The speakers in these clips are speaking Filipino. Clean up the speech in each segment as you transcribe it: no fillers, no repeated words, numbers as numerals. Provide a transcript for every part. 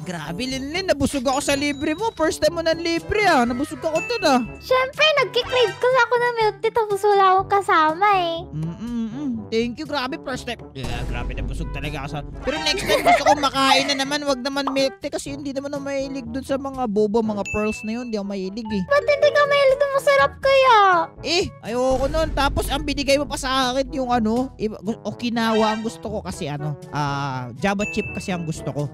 Grabe, Linlin. Nabusog ako sa libre mo. First time mo ng libre, Nabusog ako dun, Siyempre, nagkikrave kasi ako ng milk tea tapos wala akong kasama eh. Thank you. Grabe, first time. Grabe, nabusog talaga ako sa... Pero next time gusto ko makain na naman. Wag naman milk tea kasi hindi naman ako mahilig dun sa mga boba, mga pearls na yun. Hindi ako mahilig eh. Ba't hindi ka mahilig dun? Masarap kaya? Ayoko nun. Tapos ang binigay mo pa sa akin yung Okinawa ang gusto ko kasi Java chip kasi ang gusto ko.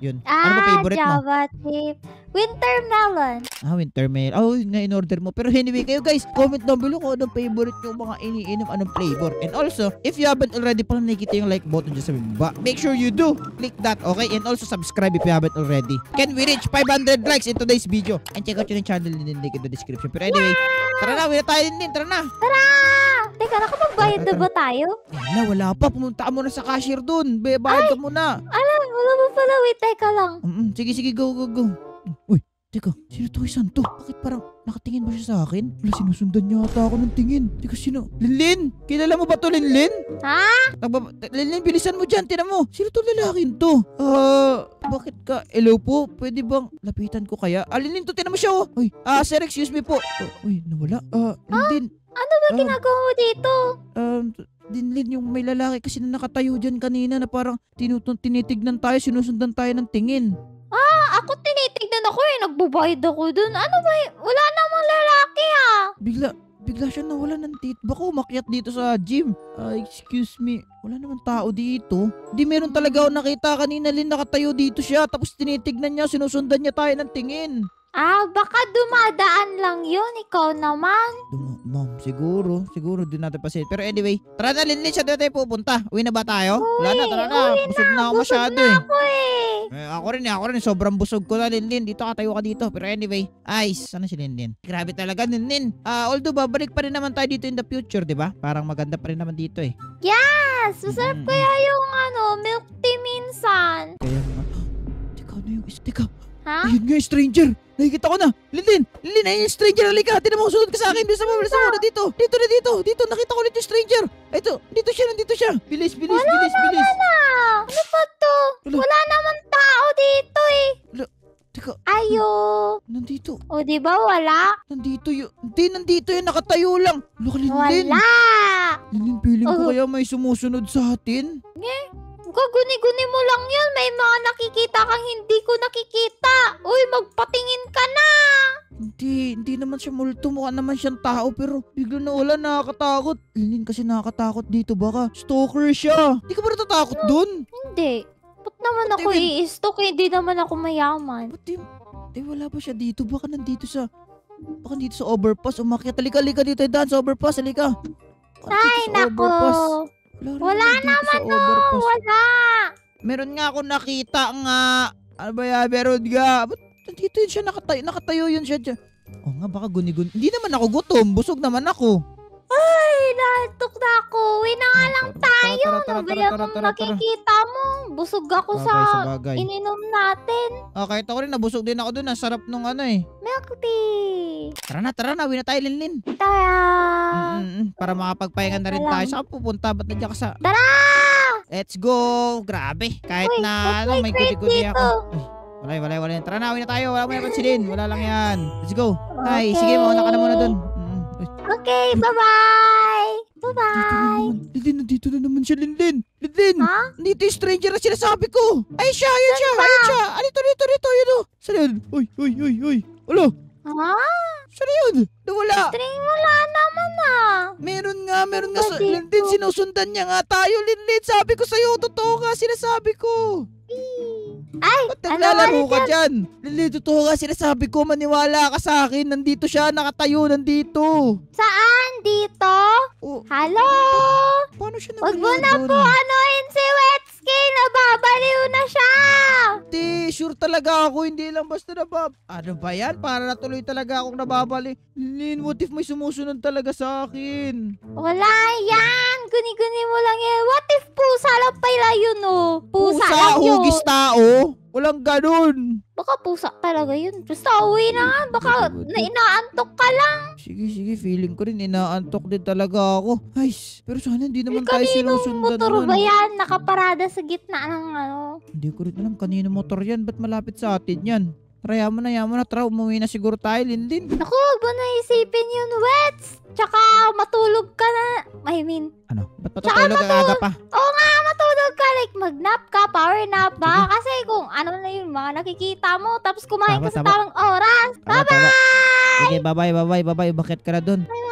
Yun. Ano ba favorite mo? Java chip. Winter melon. Winter melon. Yun nga in-order mo. Pero anyway, kayo guys, comment down below kung anong favorite yung mga iniinom, anong flavor. And also, if you haven't already pala nakikita yung like button dyan sa baba, make sure you do click that, okay? And also subscribe if you haven't already. Can we reach 500 likes in today's video? And check out yung channel din link in the description. Pero anyway, tara na, wala tayo din. Tara na. Tara! Teka, nakapagbayad na ba tayo? Wala pa. Pumunta ka muna sa cashier dun. Bayad ka muna. Wala pa pala. Wait, teka lang. Sige, go. Uy, teka, sino to Santo? Bakit parang nakatingin ba siya sa akin? Wala, sinusundan niya ata ako ng tingin. Teka, sino? Linlin! Kilala mo ba to, Linlin? Ha? Linlin, bilisan mo dyan. Tinan mo. Sino to lalaking to? Bakit ka? Hello po? Pwede bang lapitan ko kaya? Linlin to, tinan mo siya, Uy, sir, excuse me po. Uy, nawala. Linlin. Ano ba ginagawa mo dito? Linlin, yung may lalaki kasi na nakatayo dyan kanina na parang tinitignan tayo, sinusundan tayo ng tingin. Ako tinitignan ako eh. Nagbabayad ako dun. Ano ba? Wala namang lalaki Bigla siya nawala ng Baka umakyat dito sa gym. Excuse me. Wala naman tao dito. Di meron talaga ako nakita kanina, Lin. Nakatayo dito siya. Tapos tinitignan niya, sinusundan niya tayo ng tingin. Baka dumadaan lang yun. Ikaw naman. Ma'am, siguro din natin pasin. Pero anyway, tara na, Linlin, siya tayo pupunta. Uwi na ba tayo? Wala na, tara na. Busog na ako masyado Ako Ako rin. Sobrang busog ko na, Linlin. Dito ka, tayo ka dito. Pero anyway, sana si Linlin? Grabe talaga, Linlin. Although, babalik pa rin naman tayo dito in the future, di ba? Parang maganda pa rin naman dito eh. Yes! Masarap kaya yung milk tea minsan. Kaya nga. Teka, ano yung teka? Ha? Ayun nga, stranger. Nakikita ko na. Linlin, ayun yung stranger. Halika, tinan mo, sunod ka sa akin. Bisa mo. Dito. Nakita ko ulit yung stranger. Ito, nandito siya. Bilis. Wala. Ano ba to? Wala naman tao dito eh. Teka. Ayo. Nandito. O, di ba wala? Nandito yun. Hindi, nandito yun. Nakatayo lang. Look, Linlin. Wala. Linlin, feeling ko kaya may sumusunod sa atin. Gaguni-guni mo lang yan. May mga nakikita kang hindi ko nakikita. Uy, magpatingin ka na. Hindi naman siya multo. Mukha naman siyang tao pero bigla na wala, nakakatakot. Linlin, kasi nakakatakot dito. Baka stalker siya. Hindi ka ba natatakot dun? Hindi. Ba't naman ako i-stalk? Hindi naman ako mayaman. Wala ba siya dito? Baka nandito sa overpass. Umakyat. Halika dito. Dan sa overpass. Halika. Ay, nako. Wala naman wala. Meron nga ako nakita nga. Ano ba yan? Meron nga. Ba't nandito yun siya? Nakatayo yun siya dyan. Nga, baka guni-guni. Hindi naman ako gutom. Busog naman ako. Ay, natok na ako. Uwi na nga lang tayo. Ano ba yung nakikita mo? Busog ako sa ininom natin. Kahit ako rin, nabusog din ako dun. Ang sarap nung milk tea. Tara na. Uwi na tayo, Linlin. Tara. Para makapagpahinga na rin tayo. Saan pupunta? Ba't nandiyan ka sa... Tara! Let's go. Grabe. Kahit na may gudi-gudi ako. Wala. Tara na, uwi na tayo. Wala mo na pansinin. Wala lang yan. Let's go. Ay, sige, mauna ka na muna dun. Okay, bye-bye. Linlin, nandito na naman siya, Linlin. Ha? Nandito yung stranger na sinasabi ko. Ay, ayun siya. Dito. Yun o. Saan yun? Uy. Alo. Ha? Saan yun? Nawala. Wala naman Meron nga. Linlin, sinusundan niya nga tayo, Linlin. Sabi ko sa'yo, totoo nga sinasabi ko. Ay, ba't naglalaro ka dyan? Linlin, totoo nga sinasabi ko. Maniwala ka sa akin. Nandito siya, nakatayo, nandito. Saan? Dito? Hello? Paano siya Wag mo na po anuhin si Wetsky. Nababaliw na siya. Hindi, sure talaga ako. Hindi lang basta Ano ba yan? Para natuloy talaga akong nababali. Linlin, what if may sumusunod talaga sa akin? Wala yan. Guni-guni mo lang yan. What if pusa lang pala yun Pusa lang yun. Hugis tao? Walang ganun. Baka pusa talaga yun. Basta uwi na nga. Baka inaantok ka lang. Sige, feeling ko rin inaantok din talaga ako. Ay, pero sana hindi naman tayo Kaninong sinusundan motor ba naman. yan? Nakaparada sa gitna ng ano. Hindi ko rin alam kanino motor yan. Ba't malapit sa atin yan? Tara, yaman na. Tara, umuwi na siguro tayo, Linlin. Naku, huwag mo na isipin yun, Wets. Tsaka matulog ka na. I mean, Ano? Ba't matutulog ang aga pa? oo nga, matulog ka. Like, mag-nap ka, power nap ba? Kasi kung ano na yun, mga nakikita mo, tapos kumain ka sa Tama. tamang oras. Tama. Sige, bye-bye. Bakit ka na dun? Bye!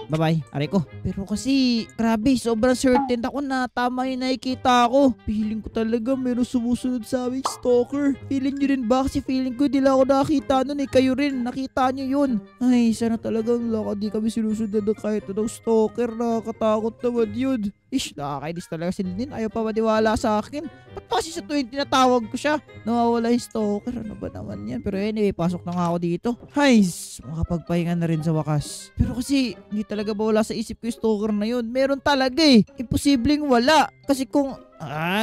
Bye-bye. Aray ko. Pero kasi, grabe, sobrang certain ako na tama yung nakikita ko. Feeling ko talaga meron sumusunod sa aming stalker. Feeling nyo rin ba? Kasi feeling ko hindi lang ako nakakita nun eh. Kayo rin, nakita nyo yun. Ay, sana talagang laka di kami sinusunod ng kahit anong stalker. Nakakatakot naman yun. Ish, nakakainis talaga si Linin. Ayaw pa maniwala sa akin. Ba't pa kasi sa tuwing tinatawag ko siya, nawawala yung stalker? Ano ba naman yan? Pero anyway, pasok na nga ako dito. Hay, makapagpahinga na rin sa wakas. Pero kasi, hindi talaga ba wala sa isip ko yung stalker na yun? Meron talaga eh. Imposibleng wala. Kasi kung,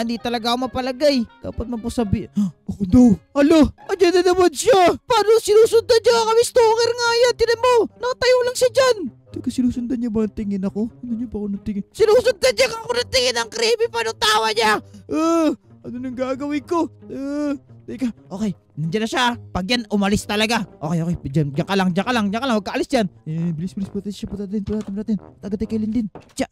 hindi talaga ako mapalagay. Dapat man po sabi, oh no. Alo, andyan na naman siya. Paano sinusundan niya kami? Stalker nga yan. Tinan mo, nakatayo lang siya dyan. Teka, sinusundan niya ba ang tingin ako? Ano niya ba ako ng tingin? Sinusundan niya ako ng tingin ng creepy. Paano tawa niya? Ano nang gagawin ko? Teka, okay. Nandiyan na siya. Pag yan, umalis talaga. Okay. Diyan ka lang. Huwag ka alis dyan. Bilis. Patatin siya. Patatin. Tagatay kay Lindin. Tiya.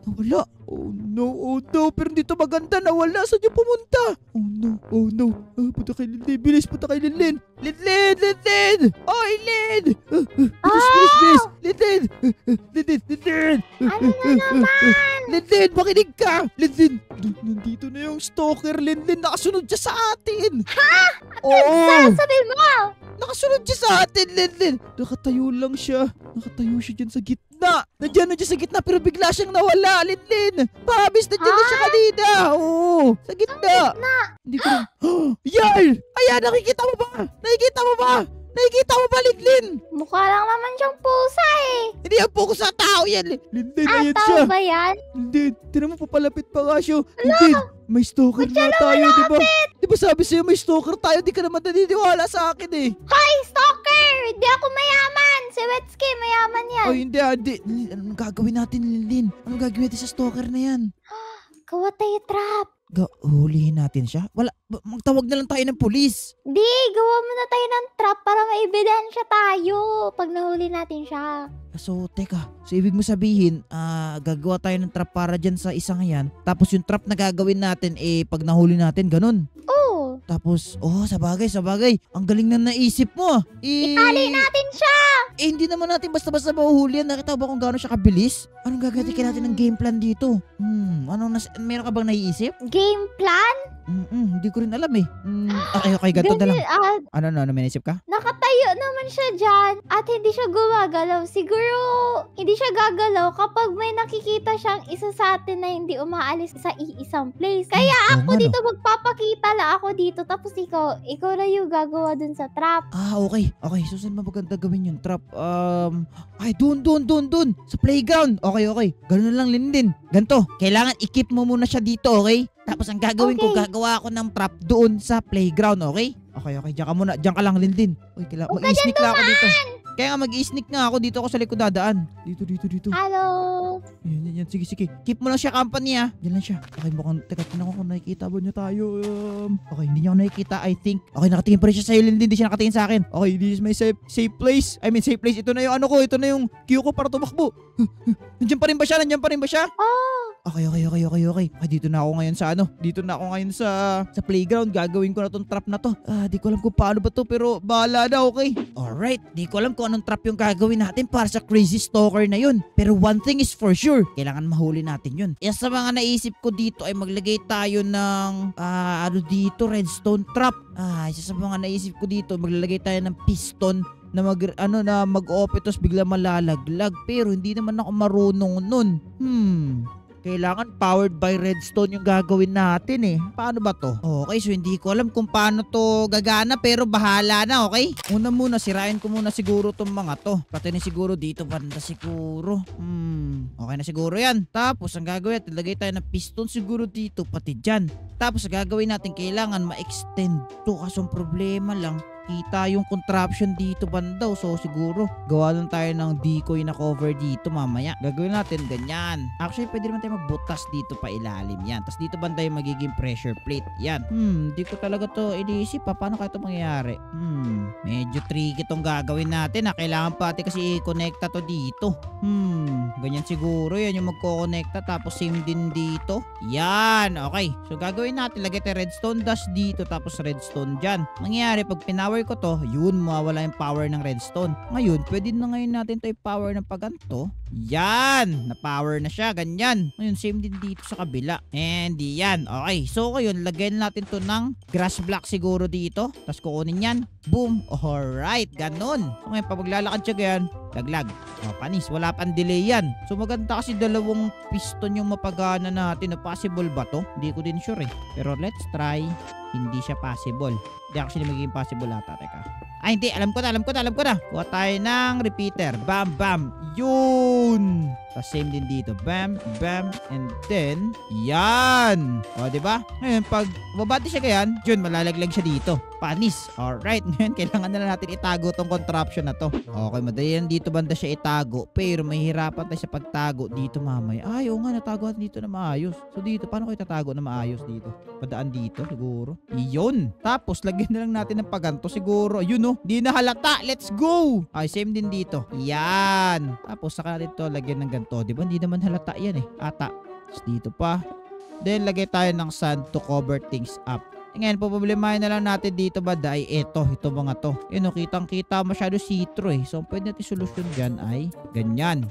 Nawala. Oh no. Pero dito maganda. Nawala. Saan niya pumunta? Oh no. Punta kay Lindin. Bilis. Punta kay Lindin. Lindin! Oy, Lin! Bilis! Lindin! Ano na naman? Lindin, makinig ka! Lindin! Nandito na yung stalker, Lindin. Nakasunod siya sa atin! Ha? Oo! Sabi mo! Nakasunod siya sa atin, Lindin! Nakatayo lang siya. Nakatayo siya dyan sa gitna. Nandiyan sa gitna pero bigla siyang nawala, Lindin! Pabis, nandiyan na siya kanina! Oo! Sa gitna! Hindi ko rin... Yan! Ayan, nakikita mo ba? Nakikita mo ba, Lindin? Mukha lang naman siyang pusa eh. Hindi yan po ko sa tao yan. Lindin, ayan Tao siya. ba yan? Lindin, tinan mo papalapit pa nga siya. Lindin, may stalker na tayo, di ba? Di ba sabi sa'yo may stalker tayo? Di ka naman naniniwala sa akin eh. Hoy, stalker! Hindi ako mayaman! Si Wetski, mayaman yan. Oh, hindi. Anong gagawin natin, Lindin? Anong gagawin natin sa stalker na yan? Gawa tayo trap. Hulihin natin siya? Wala, magtawag na lang tayo ng pulis. Di, gawa muna tayo ng trap para maibidensya tayo pag nahuli natin siya. So, teka. So, ibig mo sabihin, gagawa tayo ng trap para dyan sa isang yan. Tapos yung trap na gagawin natin, pag nahuli natin, ganun. Oo. Tapos, sa bagay. Ang galing na naisip mo. Itali natin siya! Hindi naman natin basta-basta mahuhuli yan. Nakita ba kung gaano siya kabilis? Anong gagawin natin ng game plan dito? Meron ka bang naiisip? Game plan? Hindi ko rin alam eh. Okay, ganito na lang. Ano, may naisip ka? Nakatayo naman siya dyan at hindi siya gumagalaw. Siguro, hindi siya gagalaw kapag may nakikita siyang isa sa atin na hindi umaalis sa iisang place. Kaya ako dito magpapakita lang ako dito. Tapos ikaw na yung gagawa dun sa trap. Okay. So, saan ba maganda gawin yung trap? Doon. Sa playground. Okay. Ganun na lang, Lindin. Ganto. Kailangan i-keep mo muna siya dito, okay? Tapos ang gagawin ko, gagawa ako ng trap doon sa playground, okay? Okay. Diyan ka lang, Lindin. Mag-i-sneak lang ako dito. Kaya nga mag-i-sneak nga ako dito sa likod dadaan. Dito. Hello? Yan. Sige. Keep mo lang siya company ha. Diyan lang siya. Okay, mukhang tinan ko kung nakikita ba niya tayo. Okay, hindi niya ako nakikita, I think. Okay, nakatingin pa rin siya sa'yo, Lindin. Hindi siya nakatingin sa akin. Okay, this is my safe place. Safe place. Ito na yung ito na yung cue ko para tumakbo. Nandiyan pa rin ba siya? Okay. Dito na ako ngayon sa playground. Gagawin ko na tong trap na to. Di ko alam kung paano ba to, pero bahala na, okay? Alright, di ko alam kung anong trap yung gagawin natin para sa crazy stalker na yun. Pero one thing is for sure, kailangan mahuli natin yun. Isa sa mga naisip ko dito ay maglagay tayo ng redstone trap. Isa sa mga naisip ko dito, maglalagay tayo ng piston na mag-open tapos bigla malalaglag. Pero hindi naman ako marunong nun. kailangan powered by redstone yung gagawin natin eh. Paano ba to? Okay, so hindi ko alam kung paano to gagana pero bahala na, okay? Una muna, sirain ko muna siguro tong mga to. Pati na siguro dito banda siguro. Okay na siguro yan. Tapos ang gagawin natin, lagay tayo ng piston siguro dito pati dyan. Tapos ang gagawin natin, kailangan ma-extend to. Kaso ang problema lang, kita yung contraption dito bandaw. So siguro gawa lang tayo ng decoy na cover dito mamaya. Gagawin natin ganyan. Actually pwede naman tayo magbutas dito pa ilalim yan. Tapos dito banda yung magiging pressure plate. Yan. Di ko talaga to iniisip pa. Paano kaya ito mangyayari? Medyo tricky tong gagawin natin. Kailangan pati kasi i-connecta to dito. Ganyan siguro. Yan yung magko-connecta. Tapos same din dito. Yan. Okay. So gagawin natin. Lagay tayo redstone dash dito. Tapos redstone dyan. Mangyayari pag pinower ko to, yun, mawawala yung power ng redstone. Ngayon, pwede na ngayon natin to i-power ng paganto. Yan! Na-power na siya. Ganyan. Ngayon, same din dito sa kabila. And yan. Okay. So, ngayon, lagyan natin to ng grass block siguro dito. Tapos kukunin yan. Boom. Alright. Ganon. So, ngayon, pag maglalakad siya ganyan, laglag. Panis. Wala pang delay yan. So, maganda kasi dalawang piston yung mapagana natin. Possible ba to? Hindi ko din sure eh. Pero let's try. Hindi siya possible. Hindi actually magiging possible ata. Teka. Ay, hindi. Alam ko na. Kuha tayo ng repeater. Bam, bam. Yun! Tapos same din dito. Bam, bam, and then, yan! O, diba? Ngayon, pag babati siya ganyan, yun, malalaglag siya dito. Panis. Alright. Ngayon, kailangan na lang natin itago tong contraption na to. Okay, madali yan dito banda siya itago. Pero mahihirapan tayo sa pagtago dito mamaya. Ay, oo nga, natago natin dito na maayos. So, dito, paano kayo tatago na maayos dito? Padaan dito, siguro. Iyon. Tapos, lagyan na lang natin ng paganto siguro. Yun, no? Di na halata. Let's go! Okay, same din dito. Yan. Tapos, saka natin to lagyan ng ganito. Diba? Hindi naman halata yan eh. Ata. Tapos dito pa. Then, lagay tayo ng sand to cover things up. Ngayon, problemahin na lang natin dito ba dahil ito mga to. Yun o, kitang-kita masyado see-through eh. So, pwede natin solusyon dyan ay ganyan.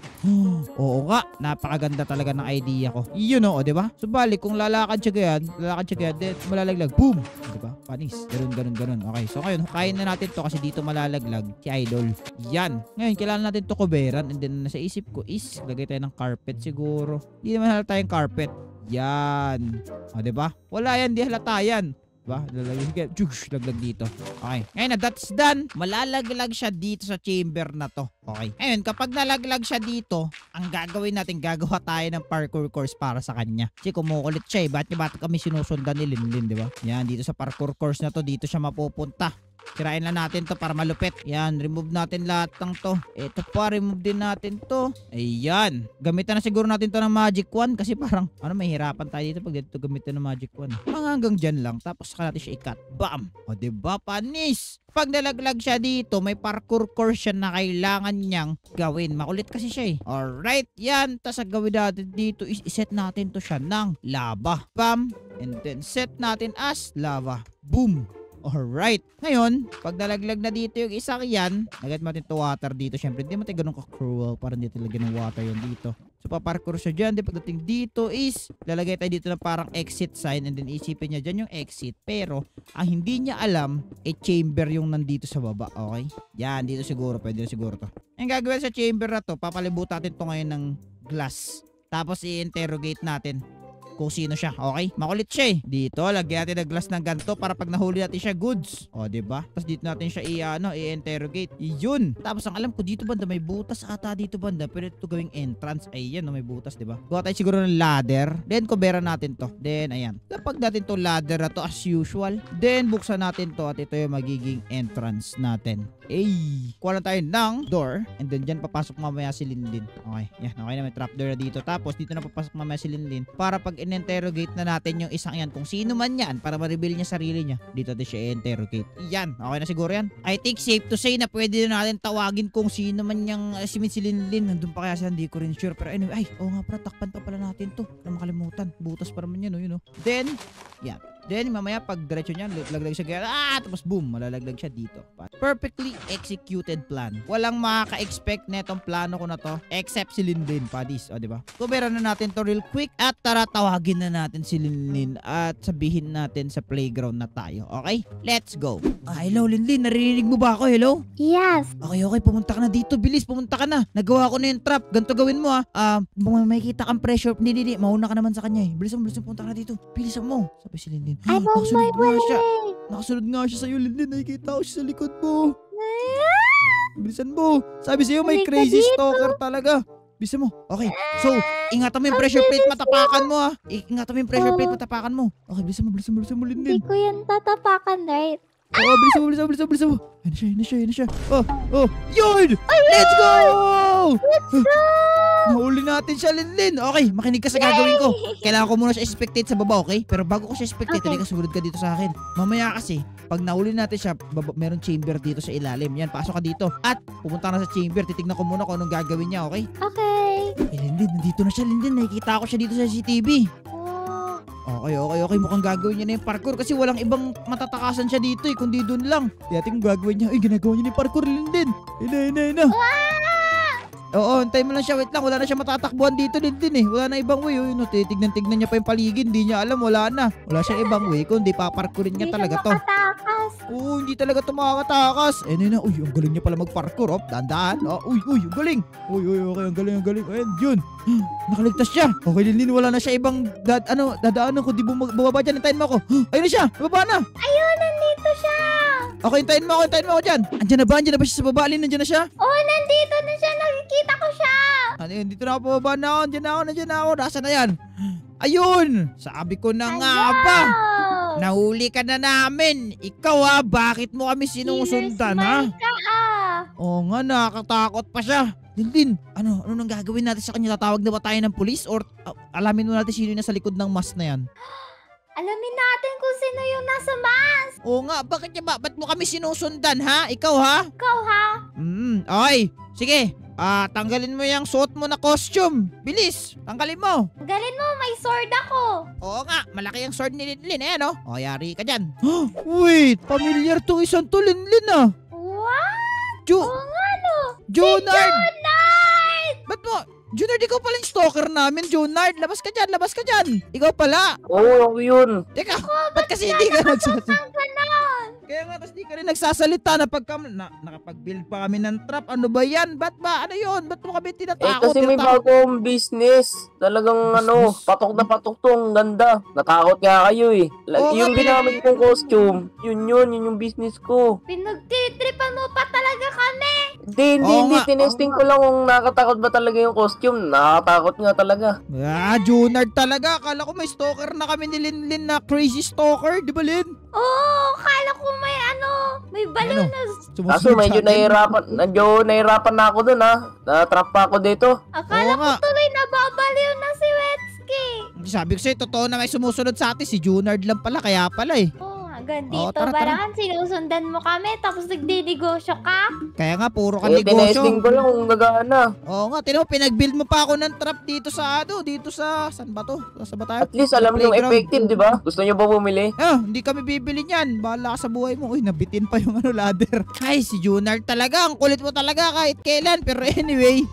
Oo nga, napakaganda talaga ng idea ko. Yun o, diba? So, balik, kung lalakad siya ganyan, then malalaglag. Boom! Diba? Panis. Ganun. Okay, so ngayon, hukayin na natin to kasi dito malalaglag si Idol. Yan. Ngayon, kailangan natin to coveran. And then, nasa isip ko is, lagay tayo ng carpet siguro. Hindi naman halata yung carpet. Yan. O, diba? Wala yan, di halata yan. Diba? Laglag dito. Okay. Ngayon na that's done, malalaglag siya dito sa chamber na to. Okay. Ngayon, kapag nalaglag siya dito, ang gagawin natin, gagawa tayo ng parkour course para sa kanya. Kasi kumukulit siya eh. Ba't kami sinusundan ni Linlin, diba? Yan, dito sa parkour course na to, dito siya mapupunta. Sirain lang natin to para malupit. Yan, remove natin lahat ng to. Ito pa, remove din natin to. Ayan. Gamitan na siguro natin to ng magic wand kasi parang, mahirapan tayo dito pag dito gamitin ng magic wand. Hanggang dyan lang. Tapos saka natin siya i-cut. Bam! O diba, panis? Pag nalaglag siya dito, may parkour course siya na kailangan niyang gawin. Makulit kasi siya eh. Alright, yan. Tapos ang gawin natin dito is iset natin to siya ng lava. Bam! And then set natin as lava. Boom! Alright. Ngayon, pag nalaglag na dito yung isang yan, lagyan natin to water dito. Siyempre, hindi mo tayo ganun ka-cruel para hindi lagyan ng water yun dito. So, paparkour siya dyan. Then, pagdating dito is, lalagay tayo dito ng parang exit sign and then isipin niya dyan yung exit. Pero, ang hindi niya alam, chamber yung nandito sa baba. Okay? Yan, dito siguro. Pwede na siguro to. Ang gagawin sa chamber na to, papalibutan natin to ngayon ng glass. Tapos, i-interrogate natin kung sino siya, okay? Makulit siya eh. Dito, lagyan natin ng glass ng ganito para pag nahuli natin siya, goods. O, diba? Tapos dito natin siya i-interrogate. Yun. Tapos ang alam ko, dito banda, may butas ata dito banda. Pero ito gawing entrance. Ayan, may butas, diba? Gawa tayo siguro ng ladder. Then, kuberan natin to. Then, ayan. Kapag natin to ladder na to as usual, then, buksan natin to at ito yung magiging entrance natin. Kuha lang tayo ng door. And then, dyan papasok mamaya si Linlin. Okay. Yan. Okay na, may trapdoor na dito. Tapos, dito na papasok mamaya si Linlin para pag in-interrogate na natin yung isang yan, kung sino man yan, para ma-reveal niya sarili niya, dito natin siya i-interrogate. Yan, okay na siguro yan. I think safe to say na pwede na natin tawagin kung sino man yung si Linlin. Nandun pa kaya siya, hindi ko rin sure. Pero anyway, nga pala, takpan pa pala natin to. Para makalimutan. Butas pa naman yun, Then, yan. Then, mamaya, pag diretso niyan, laglag siya ganyan. Tapos boom, malalaglag siya dito. Perfectly executed plan. Walang makaka-expect na itong plano ko na to, except si Linlin, Padis. O, diba? Kubera na natin to real quick at tara, tawagin na natin si Linlin at sabihin natin sa playground na tayo. Okay? Let's go. Hello, Linlin. Narinig mo ba ako? Hello? Yes. Okay. Pumunta ka na dito. Bilis, pumunta ka na. Nagawa ko na yung trap. Ganito gawin mo, ha. May kita kang pressure. Hindi. Mauna ka naman sa kanya, eh. Bilis mo. Pumunta ka na dito. Bilisan mo. Sabi si Linlin. I'm on my way. Nakasunod nga siya sa'yo, Linlin. Nakikita ko siya sa likod mo. Bilisan mo. Sabi sa'yo, may crazy stalker talaga. Bilisan mo. Okay. So, ingatan mo yung pressure plate, matapakan mo, ha. Ingatan mo yung pressure plate, matapakan mo. Okay, bilisan mo, Linlin. Hindi ko yan tatapakan, right? Bilisan mo. Yan na siya. Oh. Yun! Let's go! Nahuli natin siya, Linlin. Okay, makinig ka sa gagawin ko. Kailangan ko muna siya spectate sa baba, okay? Pero bago ko siya spectate, halika, sumunod ka dito sa akin. Mamaya kasi, pag nahuli natin siya, meron chamber dito sa ilalim. Yan, pasok ka dito. At pupunta na sa chamber, titignan ko muna kung anong gagawin niya, okay? Okay. Linlin, nandito na siya, Linlin. Nakikita ko siya dito sa CCTV. Okay. Mukhang gagawin niya na yung parkour kasi walang ibang matatakasan siya dito, eh, kundi doon lang. Yating gagawin niya. Ginagawa niya na yung parkour, Linlin. Ina. Oo, antayin mo lang siya. Wait lang, wala na siya matatakbuhan dito din eh. Wala na ibang way. Tignan niya pa yung paligid. Hindi niya alam, wala na. Wala siyang ibang way, kundi paparkourin niya talaga to. Oo, hindi talaga to makakatakas. Na. Uy, ang galing niya pala mag-parkour. Dandaan. Uy, ang galing. Okay, ang galing. Ayun, yun. Nakaligtas siya. Okay, Linlin, wala na siya ibang dadaanan kundi bumaba dyan. Antayin mo ako. Ayun na siya, baba na. Ayun, nandito siya. Okay, antayin mo ako dyan. Andiyan na ba siya sa baba? Nandiyan na siya? Oh, nandito na siya. Nakikita ko siya. Ano yun? Dito na ako, bababa na ako. Nandiyan na ako. Nasaan na yan? Ayun! Sabi ko na nga ba? Nahuli ka na namin. Ikaw, bakit mo kami sinusundan, ha? Oo nga, nakakatakot pa siya. Linlin, ano nang gagawin natin sa kanya? Tatawag na ba tayo ng pulis? Or alamin mo natin sino yung nasa likod ng mask na yan? Alamin natin kung sino yung nasa mask. Oo nga, ba't mo kami sinusundan, ha? Ikaw, ha? Ikaw, ha? Okay. Sige. Tanggalin mo yung suot mo na costume. Bilis, tanggalin mo. Tanggalin mo, may sword ako. Oo nga, malaki ang sword ni Linlin, no? O, yari ka dyan. Wait, familiar tong isang to, Linlin, ah. What? Oo nga, no? Junard! Ba't mo? Junard, ikaw pala yung stalker namin, Junard. Labas ka dyan. Ikaw pala. Oo, ako yun. Teka, ba't kasi hindi ka nagsasalita? Kaya nga, tapos di ka rin nagsasalita na nakapag-build pa kami ng trap. Ano ba yan? Ba't ba? Ano yun? Ba't mo kami tinatakot? Kasi may bagong business. Talagang patok na patok to. Ang ganda. Natakot nga kayo eh. Yung ginamit kong costume, yun yung business ko. Pinagtitripan mo pa talaga kami. Hindi. Tinesting ko lang kung nakatakot ba talaga yung costume. Nakakatakot nga talaga. Junard talaga. Akala ko may stalker na kami ni Linlin na crazy stalker. Di ba, Lin? Oo, akala ko may baliw na. Kaso medyo nahirapan na ako dun, ha. Natrap pa ako dito. Akala ko tuloy nababaliw na si Wetsky. Sabi ko sa'yo, totoo na may sumusunod sa atin. Si Junard lang pala, kaya pala eh. Hanggang dito, barangan sinusundan mo kami tapos nagdidegosyo ka. Kaya nga, puro ka negosyo. Tinesting ko lang kung nagana. Oo nga, pinag-build mo pa ako ng trap dito sa saan ba to? Saan ba tayo? At least alam nyo effective, di ba? Gusto nyo ba bumili? Hindi kami bibili niyan. Bahala ka sa buhay mo. Uy, nabitin pa yung ladder. Ay, si Junard talaga. Ang kulit mo talaga kahit kailan. Pero anyway,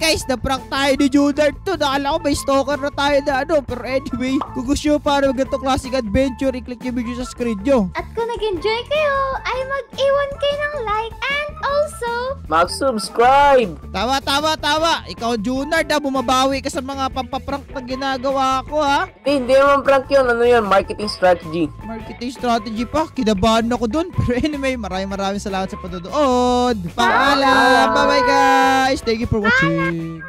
guys, na-prank tayo ni Junard to. Nakala ko may stalker na tayo na Pero anyway, kung gusto nyo para ganito classic adventure, i-click yung video sa screen nyo. At kung nag-enjoy kayo, ay mag-iwan kayo ng like and also mag-subscribe. Tawa. Ikaw, Junard, bumabawi ka sa mga pampaprank na ginagawa ko, ha? Hindi naman prank yun. Ano yun? Marketing strategy. Marketing strategy pa? Kinabahan ako dun. Pero anyway, maraming salamat sa panonood. Paalam! Bye-bye, guys! Thank you for watching.